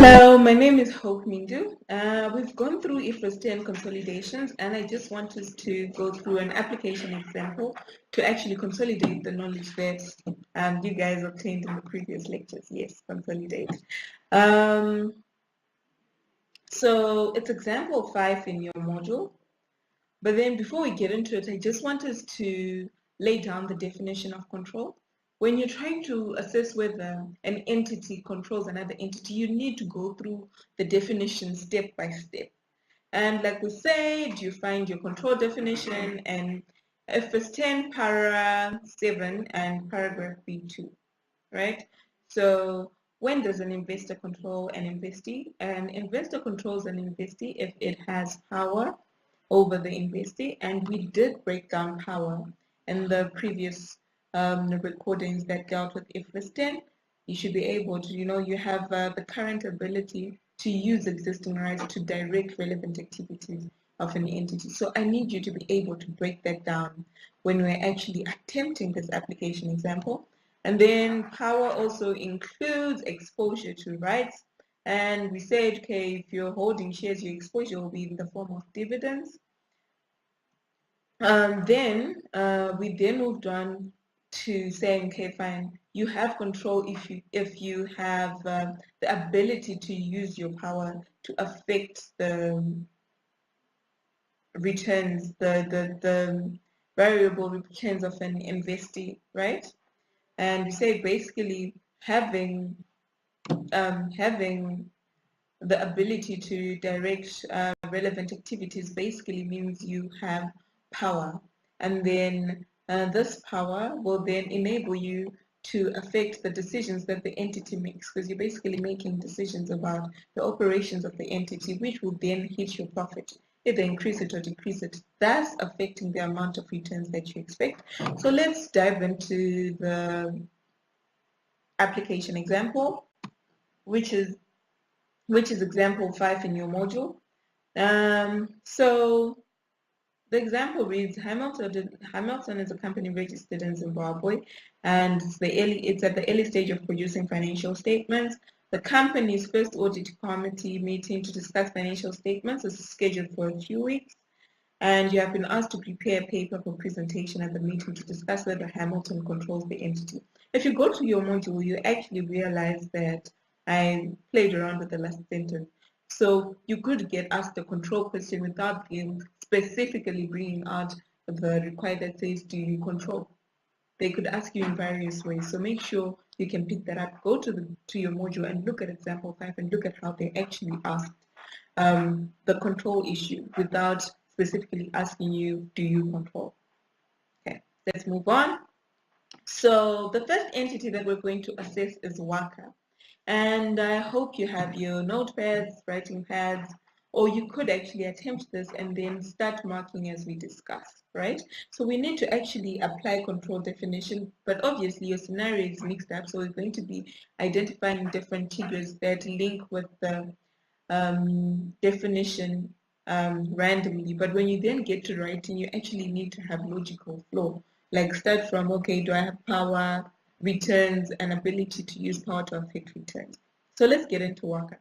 Hello, my name is Hope Mindu. We've gone through IFRS 10 consolidations, and I just want us to go through an application example to actually consolidate the knowledge that you guys obtained in the previous lectures. Yes, consolidate. So it's example 5 in your module. But then before we get into it, I just want us to lay down the definition of control. When you're trying to assess whether an entity controls another entity, you need to go through the definition step by step. And like we said, you find your control definition and IFRS 10 para 7 and paragraph B2, right? So when does an investor control an investee? An investor controls an investee if it has power over the investee, and we did break down power in the previous recordings that dealt with IFRS 10. You should be able to, you have the current ability to use existing rights to direct relevant activities of an entity. So I need you to be able to break that down when we're actually attempting this application example. And then power also includes exposure to rights. And we said, okay, if you're holding shares, your exposure will be in the form of dividends. We then moved on to saying, okay, fine, you have control if you have the ability to use your power to affect the returns, the variable returns of an investee, right? And we say basically having the ability to direct relevant activities basically means you have power, and then this power will then enable you to affect the decisions that the entity makes, because you're basically making decisions about the operations of the entity, which will then hit your profit, either increase it or decrease it, thus affecting the amount of returns that you expect. So let's dive into the application example, which is example 5 in your module. So the example reads, Hamilton is a company registered in Zimbabwe, and it's at the early stage of producing financial statements. The company's first audit committee meeting to discuss financial statements is scheduled for a few weeks, and you have been asked to prepare a paper for presentation at the meeting to discuss whether Hamilton controls the entity. If you go to your module, you actually realize that I played around with the last sentence. So you could get asked the control question without them specifically bringing out the required that says, do you control? They could ask you in various ways. So make sure you can pick that up. Go to your module and look at example 5 and look at how they actually asked the control issue without specifically asking you, do you control? Okay, let's move on. So the first entity that we're going to assess is WACA. And I hope you have your notepads, writing pads, or you could actually attempt this and then start marking as we discuss, right? So we need to actually apply control definition, but obviously your scenario is mixed up, so we're going to be identifying different triggers that link with the definition randomly. But when you then get to writing, you actually need to have logical flow. Like start from, okay, do I have power, returns, and ability to use power to affect returns? So let's get into WACA.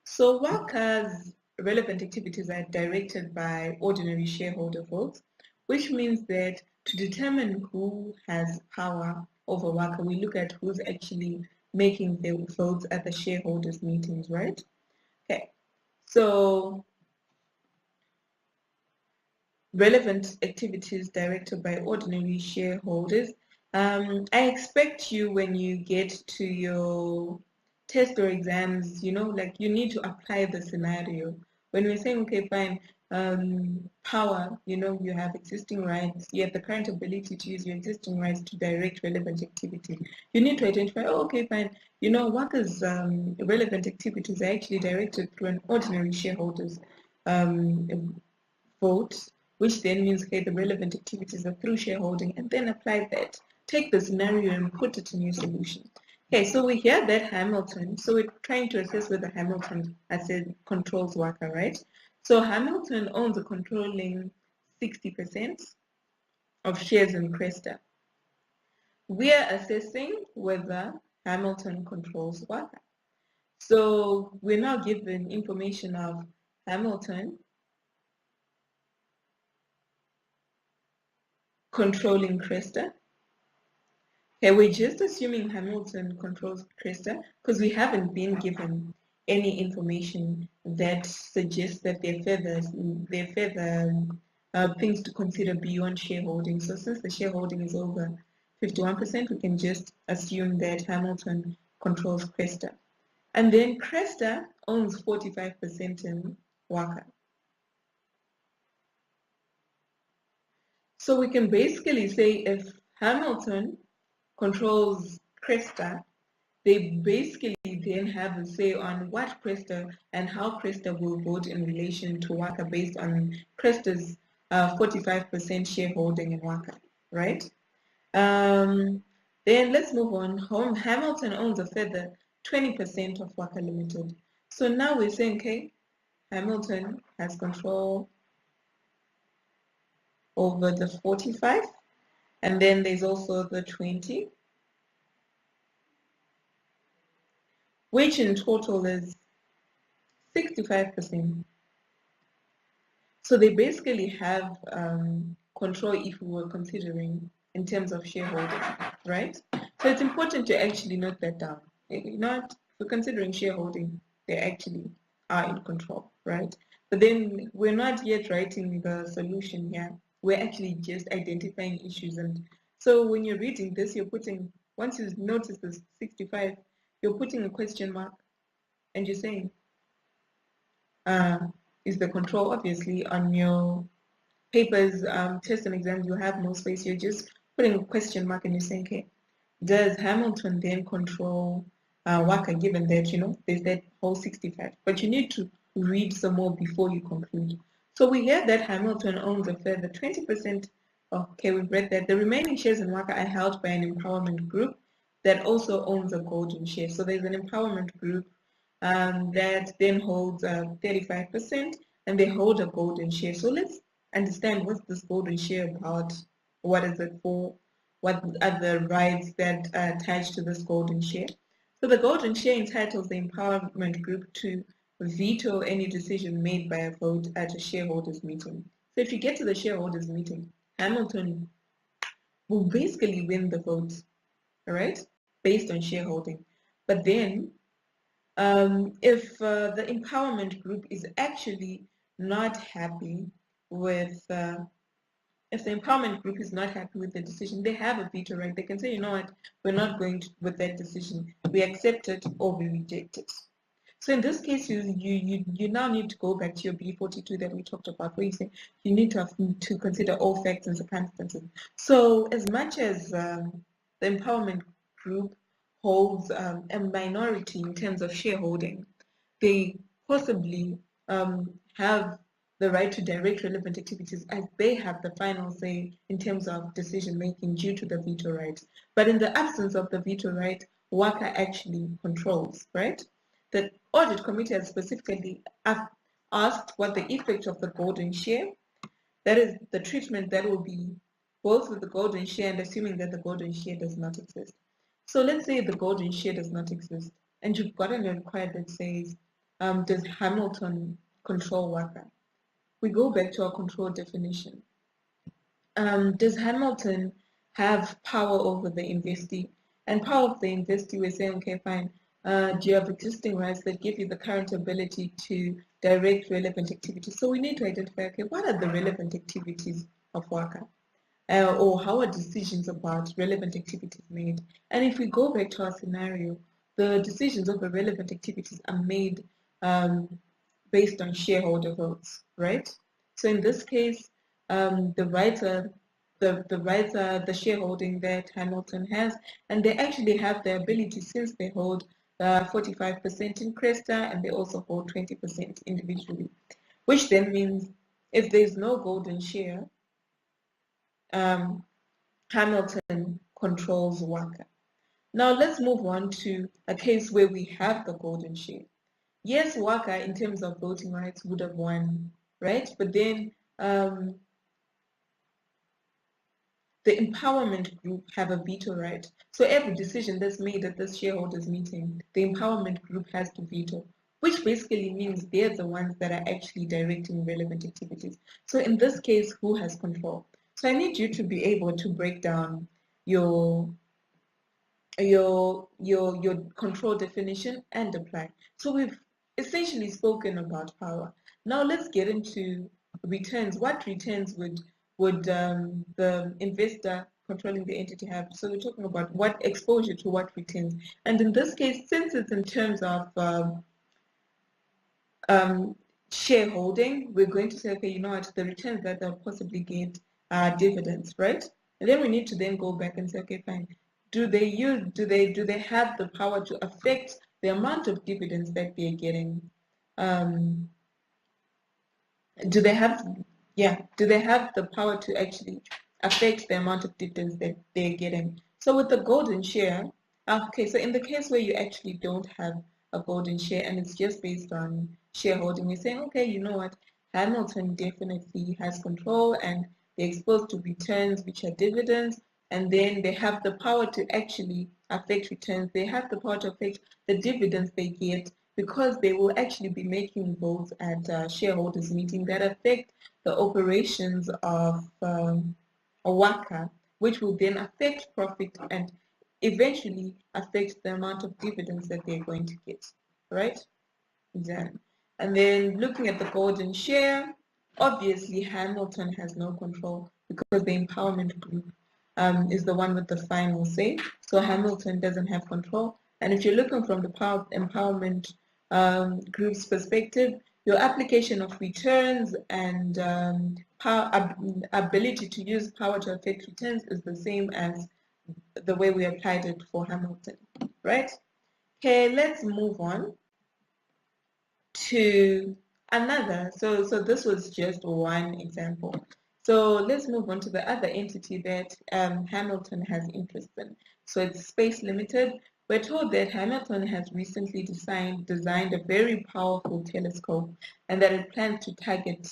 So WACA's relevant activities are directed by ordinary shareholder votes, which means that to determine who has power over WACA, we look at who's actually making the votes at the shareholders' meetings, right? Okay, so relevant activities directed by ordinary shareholders. I expect you when you get to your test or exams, like you need to apply the scenario. When we're saying, okay, fine, power, you have existing rights, you have the current ability to use your existing rights to direct relevant activity. You need to identify, oh, okay, fine, WACA's relevant activities are actually directed through an ordinary shareholders vote, which then means, okay, the relevant activities are through shareholding, and then apply that. Take the scenario and put it in your solution. Okay, so we hear that Hamilton, so we're trying to assess whether Hamilton, I said, controls WACA, right? So Hamilton owns a controlling 60% of shares in Cresta. We are assessing whether Hamilton controls WACA. So we're now given information of Hamilton controlling Cresta. Okay, we're just assuming Hamilton controls Cresta because we haven't been given any information that suggests that there are further things to consider beyond shareholding. So since the shareholding is over 51%, we can just assume that Hamilton controls Cresta. And then Cresta owns 45% in Waka. So we can basically say if Hamilton controls Cresta, they basically then have a say on what Cresta and how Cresta will vote in relation to Waka based on Cresta's 45% shareholding in Waka, right? Then let's move on. Hamilton owns a further 20% of Waka Limited. So now we're saying, okay, Hamilton has control over the 45, and then there's also the 20, which in total is 65%. So they basically have control if we were considering in terms of shareholding, right? So it's important to actually note that down. Not for considering shareholding, they actually are in control, right? But then we're not yet writing the solution here. We're actually just identifying issues. And so when you're reading this, you're putting, once you notice this 65, you're putting a question mark and you're saying, is the control obviously on your papers, tests and exams, you have no space. You're just putting a question mark and you're saying, okay, does Hamilton then control Waka given that, there's that whole 65? But you need to read some more before you conclude. So we hear that Hamilton owns a further 20%. Okay, we've read that. The remaining shares in Waka are held by an empowerment group that also owns a golden share. So there's an empowerment group that then holds 35% and they hold a golden share. So let's understand what's this golden share about, what is it for, what are the rights that are attached to this golden share. So the golden share entitles the empowerment group to veto any decision made by a vote at a shareholders meeting. So if you get to the shareholders meeting, Hamilton will basically win the vote, all right, based on shareholding. But then if the empowerment group is actually not happy with, if the empowerment group is not happy with the decision, they have a veto right. They can say, you know what, we're not going with that decision. We accept it or we reject it. So in this case, you now need to go back to your B42 that we talked about, where you say you need to consider all facts and circumstances. So as much as the empowerment group holds a minority in terms of shareholding, they possibly have the right to direct relevant activities as they have the final say in terms of decision making due to the veto right. But in the absence of the veto right, Waka actually controls, right? The audit committee has specifically asked what the effect of the golden share, that is the treatment that will be both with the golden share and assuming that the golden share does not exist. So let's say the golden share does not exist and you've gotten a required that says, does Hamilton control Waka? We go back to our control definition. Does Hamilton have power over the investee? And power of the investee, we're saying, okay, fine. Do you have existing rights that give you the current ability to direct relevant activities? So we need to identify, okay, what are the relevant activities of Waka? Or how are decisions about relevant activities made? And if we go back to our scenario, the decisions of the relevant activities are made based on shareholder votes, right? So in this case, the rights are the shareholding that Hamilton has, and they actually have the ability, since they hold 45% in Cresta and they also hold 20% individually, which then means if there's no golden share, Hamilton controls Waka. Now let's move on to a case where we have the golden share. Yes, Waka in terms of voting rights would have won, right? But then the empowerment group have a veto right. So every decision that's made at this shareholders meeting, the empowerment group has to veto, which basically means they're the ones that are actually directing relevant activities. So in this case, who has control? So I need you to be able to break down your control definition and apply. So we've essentially spoken about power. Now let's get into returns. What returns would the investor controlling the entity have? So we're talking about what exposure to what returns. And in this case, since it's in terms of shareholding, we're going to say, okay, you know what, the returns that they'll possibly get are dividends, right? And then we need to then go back and say, okay, fine. Do they have the power to affect the amount of dividends that they're getting? Do they have the power to actually affect the amount of dividends that they're getting? So with the golden share, okay, so in the case where you actually don't have a golden share and it's just based on shareholding, you're saying, okay, you know what, Hamilton definitely has control and they're exposed to returns which are dividends, and then they have the power to actually affect returns. They have the power to affect the dividends they get, because they will actually be making votes at shareholders meeting that affect the operations of Waka, which will then affect profit and eventually affect the amount of dividends that they're going to get, right? Exactly. And then looking at the golden share, obviously Hamilton has no control because the empowerment group is the one with the final say. So Hamilton doesn't have control. And if you're looking from the empowerment group's perspective, your application of returns and ability to use power to affect returns is the same as the way we applied it for Hamilton, right? Okay, let's move on to another. So this was just one example. So let's move on to the other entity that Hamilton has interest in. So it's Space Limited. We're told that Hamilton has recently designed a very powerful telescope, and that it plans to target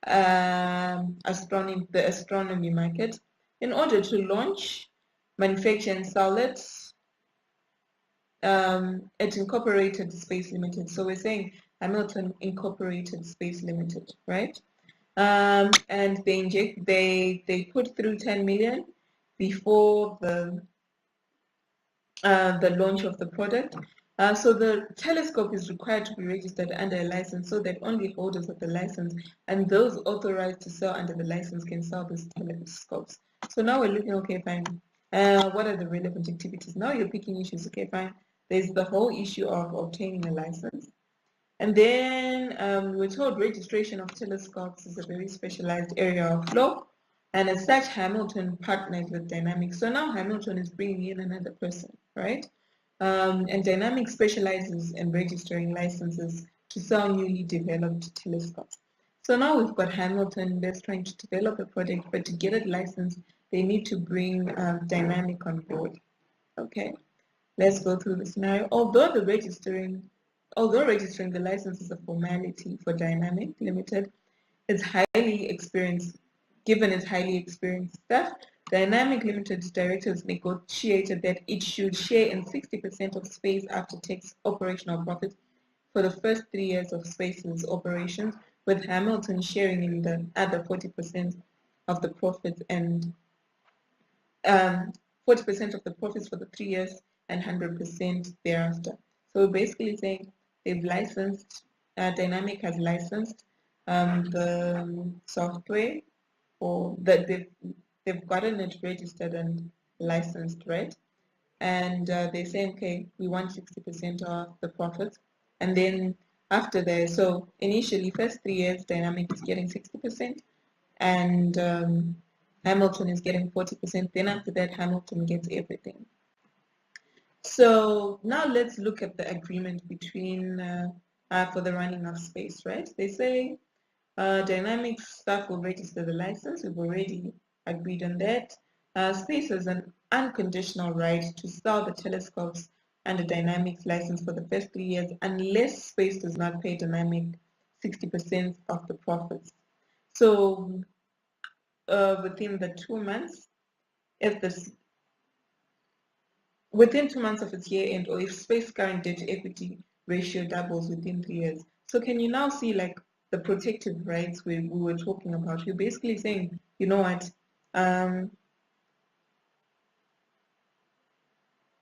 the astronomy market in order to launch, manufacture, and sell it. It incorporated Space Limited. So we're saying Hamilton Incorporated Space Limited, right? And they put through 10 million before the launch of the product. So the telescope is required to be registered under a license so that only holders of the license and those authorized to sell under the license can sell these telescopes. So now we're looking, okay, fine. What are the relevant activities? Now you're picking issues, okay, fine. There's the whole issue of obtaining a license. And then we're told registration of telescopes is a very specialized area of law. And as such, Hamilton partnered with Dynamics. So now Hamilton is bringing in another person, right? And Dynamics specializes in registering licenses to sell newly developed telescopes. So now we've got Hamilton that's trying to develop a product, but to get it licensed, they need to bring Dynamic on board. Okay, let's go through the scenario. Although registering the license is a formality for Dynamic Limited, it's highly experienced. Given its highly experienced staff, Dynamic Limited's directors negotiated that it should share in 60% of Space after tax operational profits for the first 3 years of Space's operations, with Hamilton sharing in the other 40% of the profits and 40% of the profits for the 3 years and 100% thereafter. So basically saying they've licensed, Dynamic has licensed the software, or that they've gotten it registered and licensed, right? And they say, okay, we want 60% of the profits. And then after that, so initially, first 3 years, Dynamic is getting 60%, and Hamilton is getting 40%. Then after that, Hamilton gets everything. So now let's look at the agreement between for the running of Space, right? They say Dynamic staff will register the license. We've already agreed on that. Space has an unconditional right to sell the telescopes under Dynamic's license for the first 3 years unless Space does not pay Dynamic 60% of the profits. So within the 2 months, if this within 2 months of its year end, or if space current debt to equity ratio doubles within 3 years. So can you now see like the protective rights we were talking about? You're basically saying, you know what,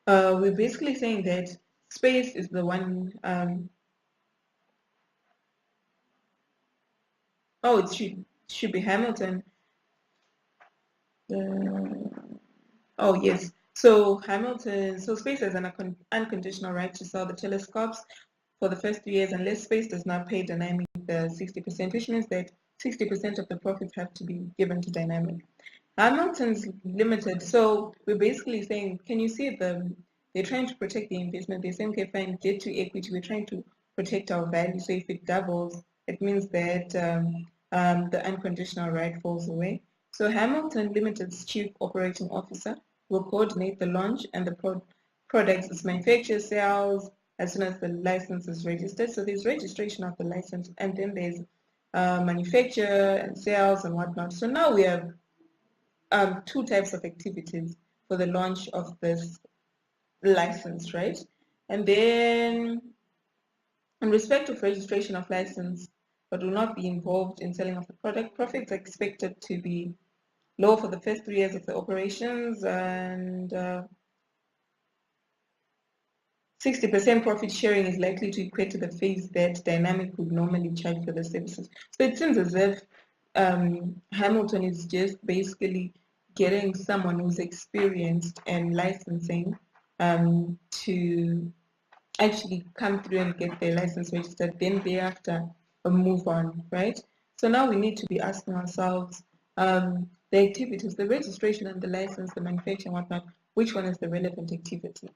we're basically saying that space is the one, oh, it should be Hamilton. Oh, yes. So Hamilton, so space has an unconditional right to sell the telescopes for the first 3 years unless space does not pay dynamic the 60%, which means that 60% of the profits have to be given to dynamic. Hamilton's limited, so we're basically saying, can you see they're trying to protect the investment. They're saying, okay, fine, debt to equity, we're trying to protect our value. So if it doubles, it means that the unconditional right falls away. So Hamilton Limited's chief operating officer will coordinate the launch and the products its manufacture, sales, as soon as the license is registered. So there's registration of the license, and then there's manufacture and sales and whatnot. So now we have two types of activities for the launch of this license, right? And then in respect of registration of license, but will not be involved in selling of the product, profits are expected to be low for the first 3 years of the operations, and 60% profit sharing is likely to equate to the fees that Dynamic would normally charge for the services. So it seems as if Hamilton is just basically getting someone who's experienced in licensing to actually come through and get their license registered, then thereafter move on, right? So now we need to be asking ourselves the activities, the registration and the license, the manufacturing, whatnot, which one is the relevant activity?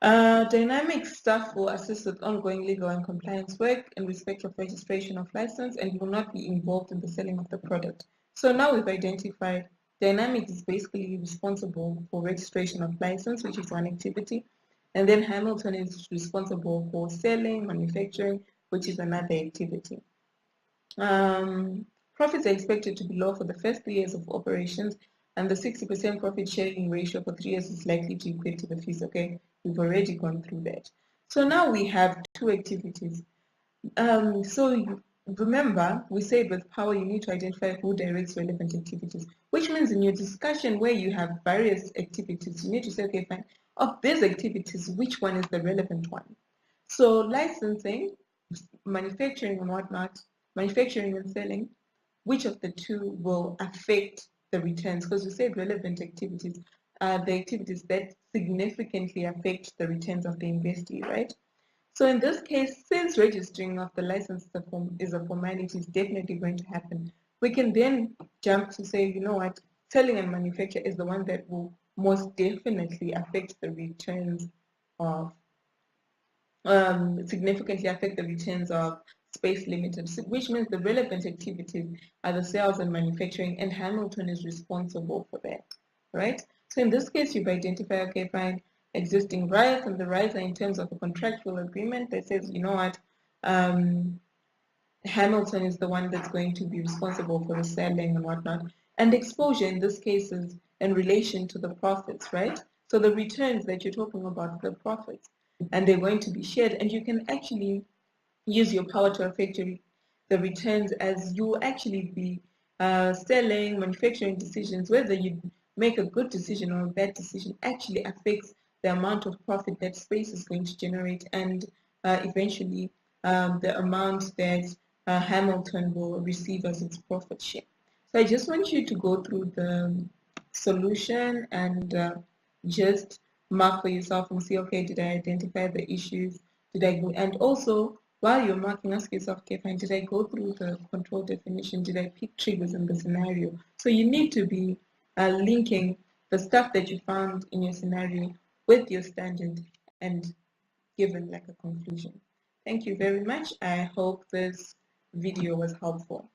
Dynamic staff will assist with ongoing legal and compliance work in respect of registration of license and will not be involved in the selling of the product. So now we've identified Dynamic is basically responsible for registration of license, which is one activity, and then Hamilton is responsible for selling, manufacturing, which is another activity. Profits are expected to be low for the first 3 years of operations, and the 60% profit sharing ratio for 3 years is likely to equate to the fees. Okay, we've already gone through that. So now we have two activities. Remember, we said with power you need to identify who directs relevant activities, which means in your discussion where you have various activities, you need to say, okay, fine, of these activities, which one is the relevant one? So licensing, manufacturing and whatnot, manufacturing and selling, which of the two will affect the returns? Because we said relevant activities are the activities that significantly affect the returns of the investee, right? So in this case, since registering of the license is a formality, is definitely going to happen, we can then jump to say, you know what, selling and manufacture is the one that will most definitely affect the returns of significantly affect the returns of Space Limited, which means the relevant activities are the sales and manufacturing, and Hamilton is responsible for that, right? So in this case, you've identified, okay, fine, existing rights, and the rights are in terms of a contractual agreement that says, you know what, Hamilton is the one that's going to be responsible for the selling and whatnot. And exposure in this case is in relation to the profits, right? So the returns that you're talking about, the profits, and they're going to be shared, and you can actually use your power to affect the returns as you actually be selling, manufacturing decisions. Whether you make a good decision or a bad decision actually affects the amount of profit that space is going to generate, and eventually the amount that Hamilton will receive as its profit share. So I just want you to go through the solution and just mark for yourself and see, okay, did I identify the issues? Did I go? And also, while you're marking, ask yourself, okay, fine, did I go through the control definition? Did I pick triggers in the scenario? So you need to be linking the stuff that you found in your scenario with your standard and given like a conclusion. Thank you very much. I hope this video was helpful.